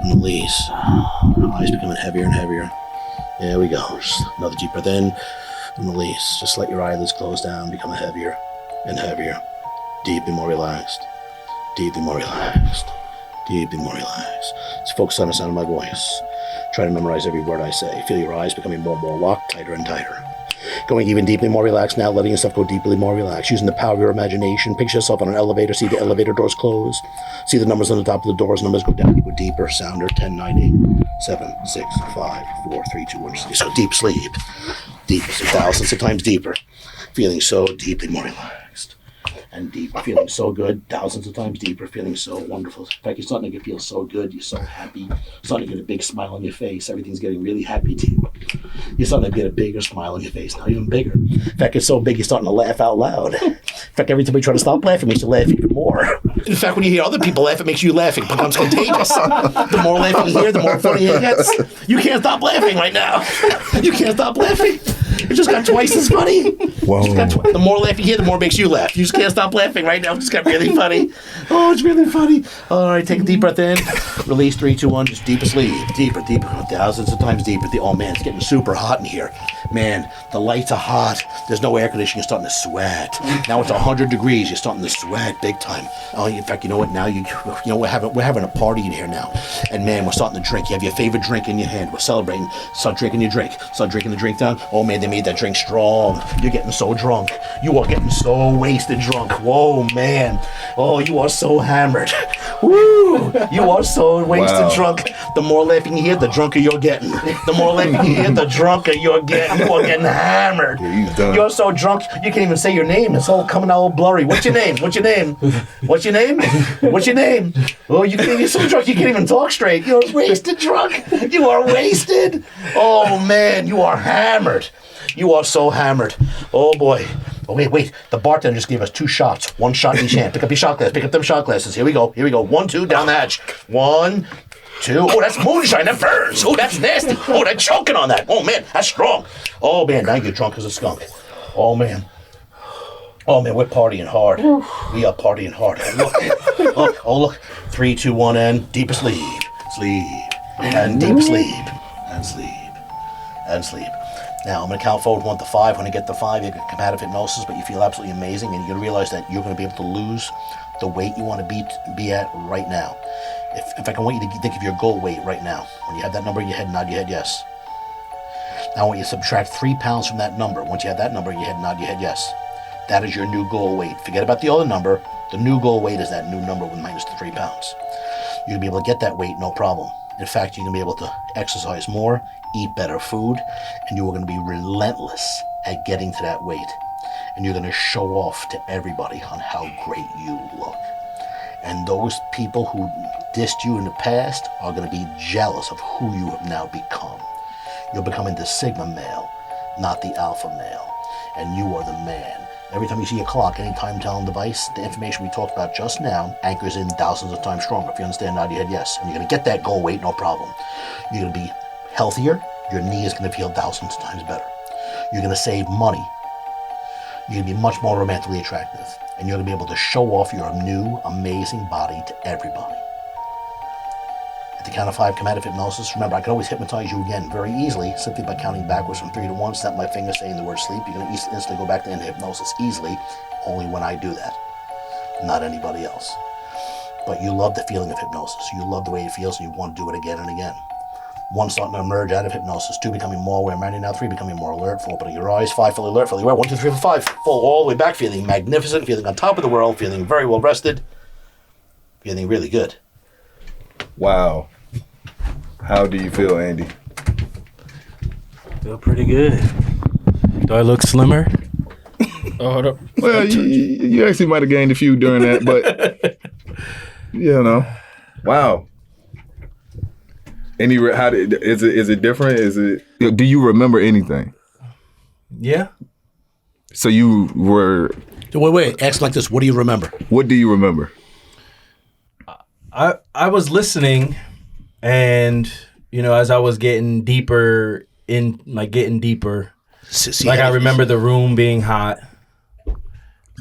And release. Eyes becoming heavier and heavier. There we go. Just another deep breath in. And release. Just let your eyelids close down, becoming heavier and heavier. Deeply more relaxed. Deeply more relaxed. Deeply more relaxed. Just focus on the sound of my voice. Try to memorize every word I say. Feel your eyes becoming more and more locked, tighter and tighter. Going even deeply more relaxed now, letting yourself go deeply more relaxed. Using the power of your imagination. Picture yourself on an elevator. See the elevator doors close. See the numbers on the top of the doors. Numbers go down. You go deeper. Sounder. 10, 9, 8, 7, 6, 5, 4, 3, 2, 1. So deep sleep. Deep. So thousands of times deeper. Feeling so deeply more relaxed. And deep, feeling so good, thousands of times deeper, feeling so wonderful. In fact, you're starting to feel so good, you're so happy, you're starting to get a big smile on your face, everything's getting really happy to you. You're starting to get a bigger smile on your face, now even bigger. In fact, it's so big, you're starting to laugh out loud. In fact, every time you try to stop laughing, it makes you laugh even more. In fact, when you hear other people laugh, it makes you laughing. It becomes contagious. The more laughing you hear, the more funny it gets. You can't stop laughing right now. You can't stop laughing. It just got twice as funny. Whoa. The more laugh you hear, the more it makes you laugh. You just can't stop laughing right now. It just got really funny. Oh, it's really funny. All right, take a deep breath in. Release 3, 2, 1. Just deeper sleep. Deeper, deeper. Thousands of times deeper. Oh, man, it's getting super hot in here. Man, the lights are hot. There's no air conditioning. You're starting to sweat. Now it's 100 degrees. You're starting to sweat big time. Oh, in fact, you know what? Now we're having a party in here now. And man, we're starting to drink. You have your favorite drink in your hand. We're celebrating. Start drinking your drink. Start drinking the drink down. Oh man, they made that drink strong. You're getting so drunk. You are getting so wasted drunk. Whoa, man. Oh, you are so hammered. Woo! You are so wasted drunk. The more laughing you hear, the drunker you're getting. The more laughing you hear, the drunker you're getting. You are getting hammered. Yeah, he's done. You're so drunk, you can't even say your name. It's all coming out all blurry. What's your name? What's your name? What's your name? What's your name? Oh, you're so drunk you can't even talk straight. You're wasted drunk. You are wasted. Oh, man, you are hammered. You are so hammered. Oh, boy. Oh, wait. The bartender just gave us 2 shots. 1 shot in each hand. Pick up your shot glass. Pick up them shot glasses. Here we go. 1, 2, down the hatch. 1, 2. Oh, that's moonshine. That burns. Oh, that's nasty. Oh, they're choking on that. Oh, man, that's strong. Oh, man, now you're drunk as a skunk. Oh, man. We're partying hard. We are partying hard. Look. 3, 2, 1, and deep asleep. Sleep. And deep sleep. And sleep. And sleep. Now, I'm going to count forward 1 to 5. When I get to 5, you come out of hypnosis, but you feel absolutely amazing, and you're going to realize that you're going to be able to lose the weight you want to be at right now. If I can want you to think of your goal weight right now. When you have that number in your head, nod your head yes. Now I want you to subtract 3 pounds from that number. Once you have that number in your head, nod your head yes. That is your new goal weight. Forget about the other number. The new goal weight is that new number with minus the 3 pounds. You're going to be able to get that weight, no problem. In fact, you're going to be able to exercise more, eat better food, and you are going to be relentless at getting to that weight. And you're going to show off to everybody on how great you look. And those people who dissed you in the past are going to be jealous of who you have now become. You're becoming the Sigma male, not the alpha male. And you are the man. Every time you see a clock, any time-telling device, the information we talked about just now anchors in thousands of times stronger. If you understand, nod your head yes. And you're going to get that goal weight, no problem. You're going to be healthier. Your knee is going to feel thousands of times better. You're going to save money. You're going to be much more romantically attractive. And you're going to be able to show off your new, amazing body to everybody. At the count of 5, come out of hypnosis. Remember, I can always hypnotize you again very easily, simply by counting backwards from 3 to 1, snap my finger saying the word sleep. You're going to instantly go back to into hypnosis easily, only when I do that, not anybody else. But you love the feeling of hypnosis. You love the way it feels, and you want to do it again and again. 1, starting to emerge out of hypnosis. 2, becoming more aware. Manny now 3, becoming more alert. 4, opening your eyes. 5, fully alert, fully aware. 1, 2, 3, 4, 5, full all the way back, feeling magnificent, feeling on top of the world, feeling very well rested, feeling really good. Wow. How do you feel, Andy? Feel pretty good. Do I look slimmer? Hold up. Well, you actually might have gained a few during that, but wow. Is it different? Do you remember anything? Yeah. So you were. Wait. Ask like this. What do you remember? What do you remember? I was listening, and as I was getting deeper I remember the room being hot,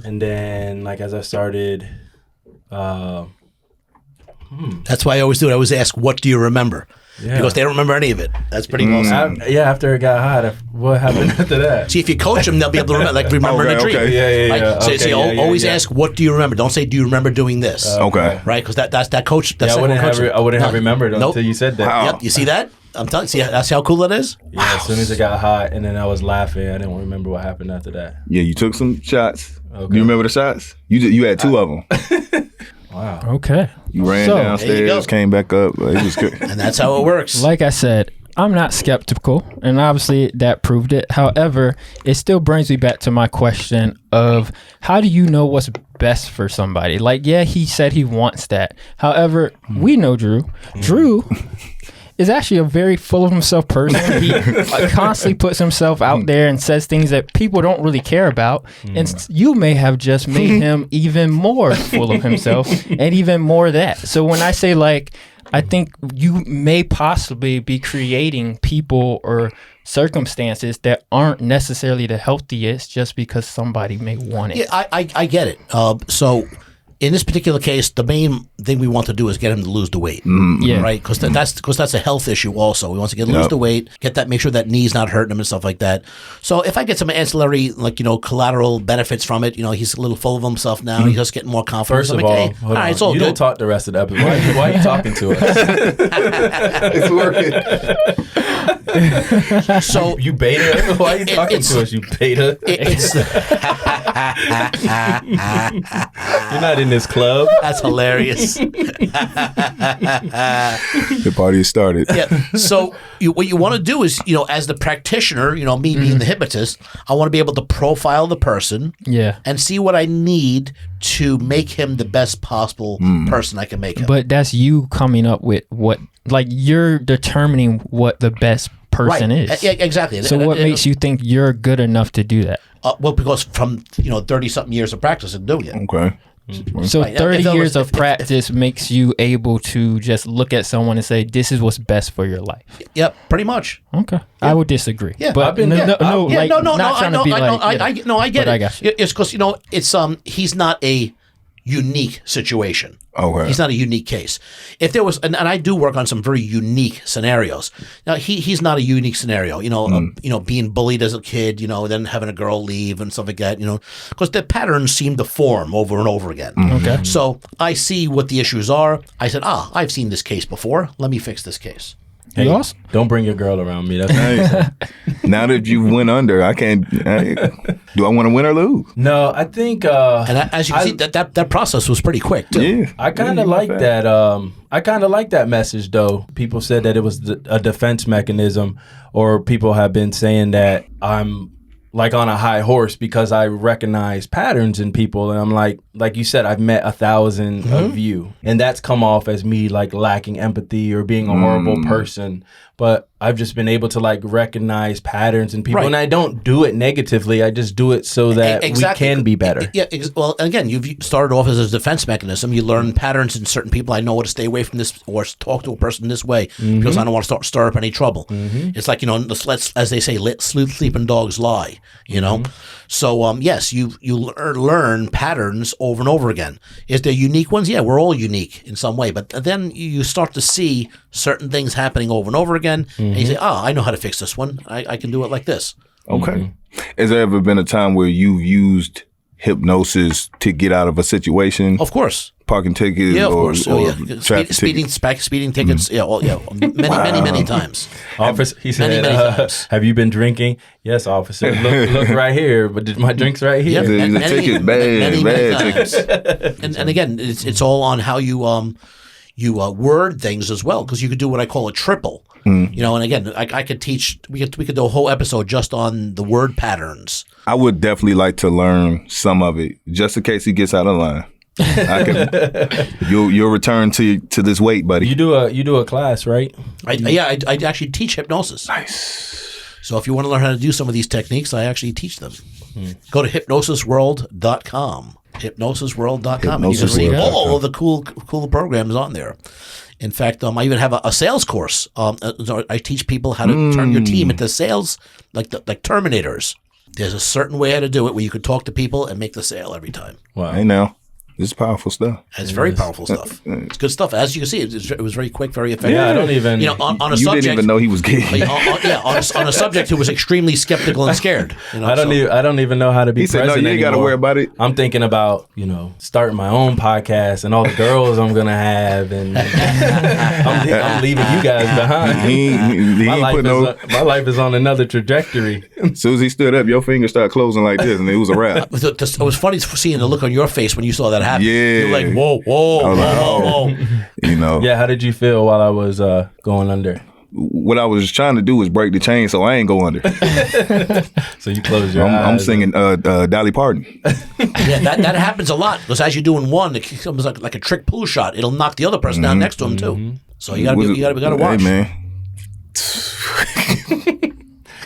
and then as I started. That's why I always do it. I always ask, what do you remember? Yeah. Because they don't remember any of it. That's pretty awesome. After it got hot, what happened after that? See, if you coach them, they'll be able to remember in a dream. Okay. Yeah. Always ask, what do you remember? Don't say, do you remember doing this? Okay. Right? Because that's that coach. That's I wouldn't have remembered until you said that. Wow. Yep. You see that? I'm telling you. See, that's how cool that is? Yeah, as soon as it got hot, and then I was laughing, I didn't remember what happened after that. Yeah, you took some shots. Okay. Do you remember the shots? You had 2 of them. Wow. Okay. You ran So, downstairs, came back up. It was good. And that's how it works. Like I said, I'm not skeptical, and obviously that proved it. However, it still brings me back to my question of how do you know what's best for somebody? He said he wants that. However, we know Drew. Drew is actually a very full of himself person. He constantly puts himself out there and says things that people don't really care about. And you may have just made him even more full of himself and even more that. So when I say I think you may possibly be creating people or circumstances that aren't necessarily the healthiest just because somebody may want it. Yeah, I get it. So in this particular case, the main thing we want to do is get him to lose the weight. Yeah. Right? Because that's a health issue also. We want to lose the weight, make sure that knee's not hurting him and stuff like that. So if I get some ancillary, collateral benefits from it, he's a little full of himself now. He's just getting more confident. First of all, all right, it's all you good. don't talk the rest of the episode. Why are you talking to us? It's working. So You beta? Why are you talking to us, you beta? You're not in this club. That's hilarious. The party started. Yeah. So what you want to do is, as the practitioner, me being the hypnotist, I want to be able to profile the person and see what I need to make him the best possible person I can make him. But that's you coming up with what, you're determining what the best person Right. is. Yeah, exactly. So what makes you think you're good enough to do that? Well, because from 30-something years of practice and doing it. Okay. So Right. 30 If that years was- of practice makes you able to just look at someone and say, this is what's best for your life. Yep, pretty much. Okay. I would disagree. Yeah. But I've been- no, yeah, no, Yeah, like, no, not trying to be like, I get but it. I got you. It's because it's he's not a unique situation. Okay. He's not a unique case. If there was, and I do work on some very unique scenarios. Now he's not a unique scenario. Being bullied as a kid. Then having a girl leave and stuff like that. Because the patterns seem to form over and over again. Okay. So I see what the issues are. I said, I've seen this case before. Let me fix this case. Hey, You also- don't bring your girl around me. That's Hey, now that you went under, I can't. Do I want to win or lose? No, I think. And as you can see, that process was pretty quick too. Yeah. I kind of like that. I kind of like that message, though. People said that it was a defense mechanism, or people have been saying that I'm like on a high horse because I recognize patterns in people, and I'm like you said, I've met 1,000 of you, and that's come off as me like lacking empathy or being a horrible person. But I've just been able to like recognize patterns in people, Right. and I don't do it negatively. I just do it so that Exactly. we can be better. Yeah. Well, again, you've started off as a defense mechanism. You learn patterns in certain people. I know to stay away from this or talk to a person this way because I don't want to stir up any trouble. It's like as they say, let sleeping dogs lie. So yes, you learn patterns over and over again. Is there unique ones? Yeah, we're all unique in some way. But then you start to see certain things happening over and over again, and you say, I know how to fix this one. I can do it like this. Okay. Has there ever been a time where you used hypnosis to get out of a situation? Of course. Parking tickets Yeah, of or, course. or traffic Speeding tickets. Yeah, many times. Officer, he said, many times. "Have you been drinking?" Yes, officer. Look right here. But my drink's right here. The ticket's bad, bad times. And again, it's all on how you word things as well, because you could do what I call a triple. And again, I could teach. We could do a whole episode just on the word patterns. I would definitely like to learn some of it, just in case he gets out of line. I can. You'll return to this weight, buddy. You do a class, right? I actually teach hypnosis. Nice. So if you want to learn how to do some of these techniques, I actually teach them. Go to hypnosisworld.com. Hypnosisworld.com. And you can read all of the cool programs on there. In fact, I even have a sales course. I teach people how to turn your team into sales, like Terminators. There's a certain way how to do it where you could talk to people and make the sale every time. Wow. Hey now, this is powerful stuff. It's very powerful stuff. It's good stuff. As you can see, it was very quick, very effective. Yeah, I don't even. on a You subject. didn't even know he was gay. on a subject who was extremely skeptical and scared. I don't even know how to be He said, president "No, you ain't got to anymore. worry about it." I'm thinking about starting my own podcast and all the girls I'm gonna have, and I'm leaving you guys behind. He my, ain't put my life is on another trajectory. As soon as he stood up, your fingers started closing like this, and it was a wrap. It was funny seeing the look on your face when you saw that happen. Yeah. You're like, whoa, whoa. You know, Yeah, how did you feel while I was going under? what I was trying to do was break the chain, so I ain't go under. So you closed your eyes. I'm singing Dolly Parton. Yeah, that happens a lot because as you're doing one, it becomes like a trick pull shot. It'll knock the other person down next to him too. So you gotta watch. Hey man,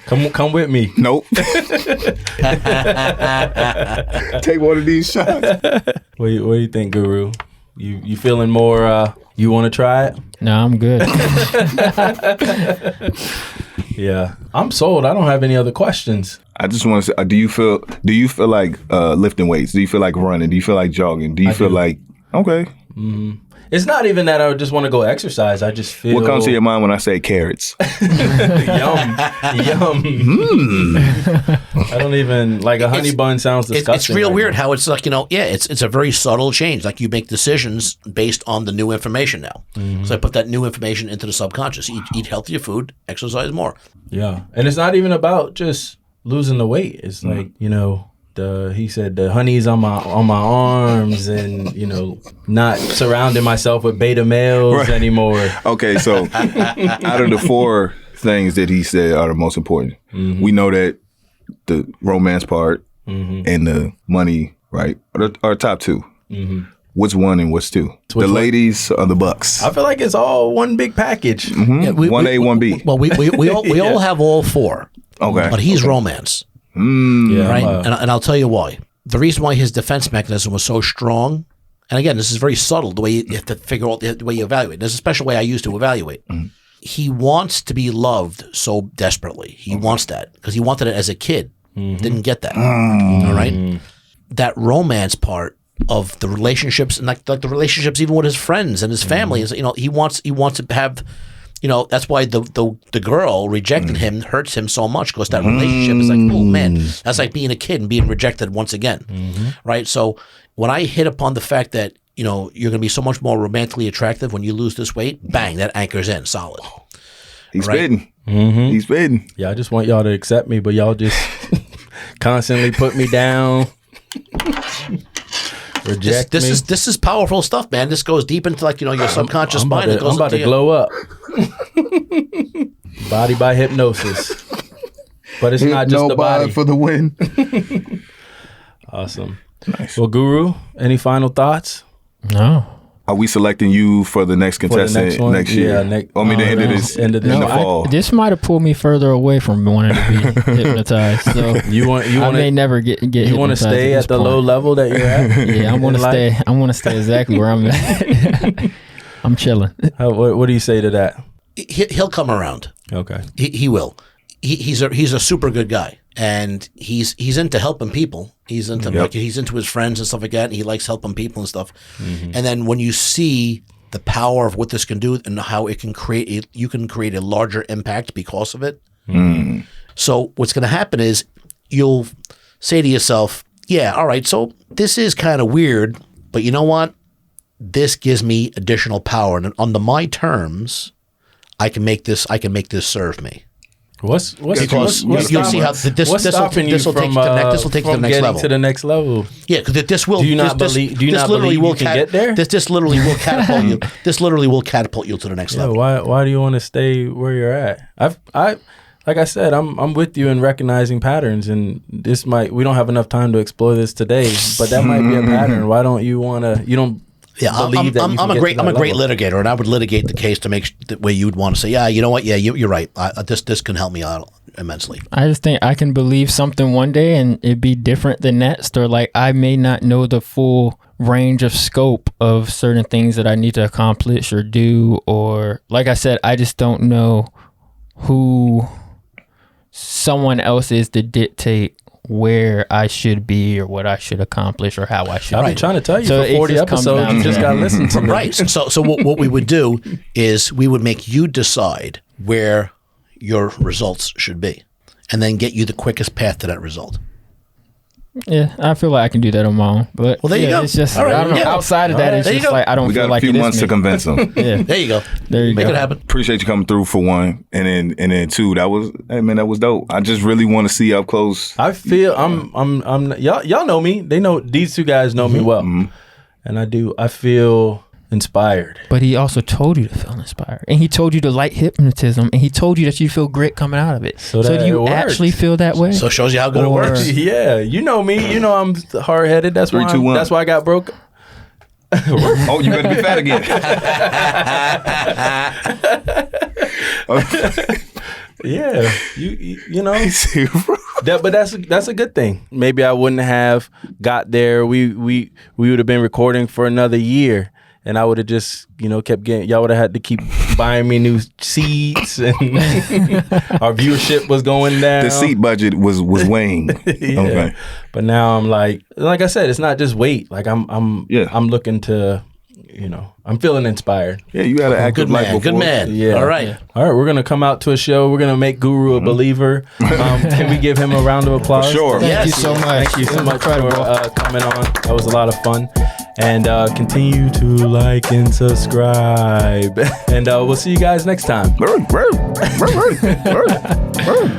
Come with me. nope. Take one of these shots. What do you think, Guru? You feeling more? You want to try it? No, I'm good. Yeah, I'm sold. I don't have any other questions. I just want to say, do you feel like lifting weights? Do you feel like running? Do you feel like jogging? Do you feel like okay? It's not even that I just want to go exercise. I just feel. What comes to your mind when I say carrots? Yum. I don't even like a honey bun sounds disgusting. It's real right weird now. how it's like, it's a very subtle change. Like you make decisions based on the new information now. So I put that new information into the subconscious. Eat healthier food, exercise more. Yeah, and it's not even about just losing the weight. It's like he said the honey's on my arms, and not surrounding myself with beta males anymore. Okay, so out of the 4 things that he said are the most important, we know that the romance part and the money, right, are top 2. what's one and what's two? The one? ladies or the bucks? I feel like it's all one big package. Yeah, 1A, 1B. Well, we all have all four. Okay. But he's romance, Yeah, right? I'm, And I'll tell you why. The reason why his defense mechanism was so strong, and again, this is very subtle, the way you have to figure out the way you evaluate. There's a special way I use to evaluate. He wants to be loved so desperately. He wants that because he wanted it as a kid. Didn't get that. All right? That romance part of the relationships, and like the relationships even with his friends and his family, is, he wants to have, that's why the girl rejecting him hurts him so much, because that relationship is like, oh man, that's like being a kid and being rejected once again, right? So when I hit upon the fact that you're going to be so much more romantically attractive when you lose this weight, bang, that anchors in solid. He's right? spitting. He's spitting. yeah, I just want y'all to accept me, but y'all just constantly put me down. Reject me. This is powerful stuff, man. This goes deep into your subconscious mind. I'm about to glow up. Body by hypnosis. But it's not just the body. for the win. Awesome. Nice. Well, Guru, any final thoughts? No. Are we selecting you for the next For the contestant one? next year? Yeah, I mean, the end of this, End of this. in the No, fall. this might have pulled me further away from wanting to be hypnotized. So You want I may never get you want to hypnotized stay at at this the point. low level that you're at? Yeah, I want to in life? stay. I want to stay exactly where I'm at. I'm chilling. What do you say to that? He'll come around. Okay. He will. He's a super good guy, and he's into helping people. He's into he's into his friends and stuff like that. And he likes helping people and stuff. And then when you see the power of what this can do and how it can you can create a larger impact because of it. So what's going to happen is you'll say to yourself, "Yeah, all right. So this is kind of weird, but you know what? This gives me additional power, and under my terms, I can make this serve me." What's Because you'll see how this will stopping you take from you to the next getting level. to the next level? Yeah, because this will. Do you not this, believe? Do you this not literally believe will you can get there? This literally will catapult you. This literally will catapult you to the next Yeah, level. why do you want to stay where you're at? Like I said, I'm with you in recognizing patterns, and we don't have enough time to explore this today, but that might be a pattern. Why don't you want to? You don't. Yeah, believe that you can I'm a get great to that great level. litigator, and I would litigate the case to make the way you'd want to say, yeah, you know what, yeah, you're right. This can help me out immensely. I just think I can believe something one day and it'd be different the next, or like I may not know the full range of scope of certain things that I need to accomplish or do, or like I said, I just don't know who someone else is to dictate where I should be or what I should accomplish or how I should. I've been do. trying to tell you So for it 40 just comes episodes. down You to just got to listen to me. Right. So what we would do is we would make you decide where your results should be, and then get you the quickest path to that result. Yeah, I feel like I can do that on my own. But Well, there you go. It's just All right, I don't know. yeah. Outside of that, it's There you just go. like I don't We feel got like a few it is months me. to convince them. Yeah, There you go. there you Make go. it happen. Appreciate you coming through for one, and then two. That was dope. I just really want to see up close. I feel I'm y'all know me. They know these two guys know me well, and I feel inspired. But he also told you to feel inspired, and he told you to like hypnotism, and he told you that you feel great coming out of it. So So that do it you works. actually feel that way? So it shows you how good it Or- works. Yeah, you know me. You know I'm hard headed. That's why 3, 2, 1. that's why I got broke. Oh, you better be fat again. Yeah, you know but that's a good thing. Maybe I wouldn't have got there. We would have been recording for another year, and I would have just kept getting. Y'all would have had to keep buying me new seats, and our viewership was going down. The seat budget was weighing. Yeah. Okay. But now I'm like I said, it's not just weight. Like I'm looking to, I'm feeling inspired. Yeah, you had an active Good life man. before. Good man. Yeah. All right. All right, we're gonna come out to a show. We're gonna make Guru a believer. Can we give him a round of applause? For sure. Thank Yes. you so much. Thank you so much for Incredible. coming on. That was a lot of fun. And continue to like and subscribe. And we'll see you guys next time.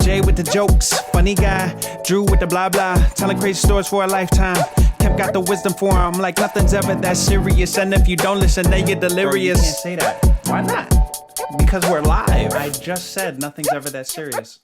Jay with the jokes, funny guy. Drew with the blah blah, telling crazy stories for a lifetime. Kemp got the wisdom for him, like nothing's ever that serious. And if you don't listen, then you're delirious. You can't say that. Why not? Because we're live. I just said nothing's ever that serious.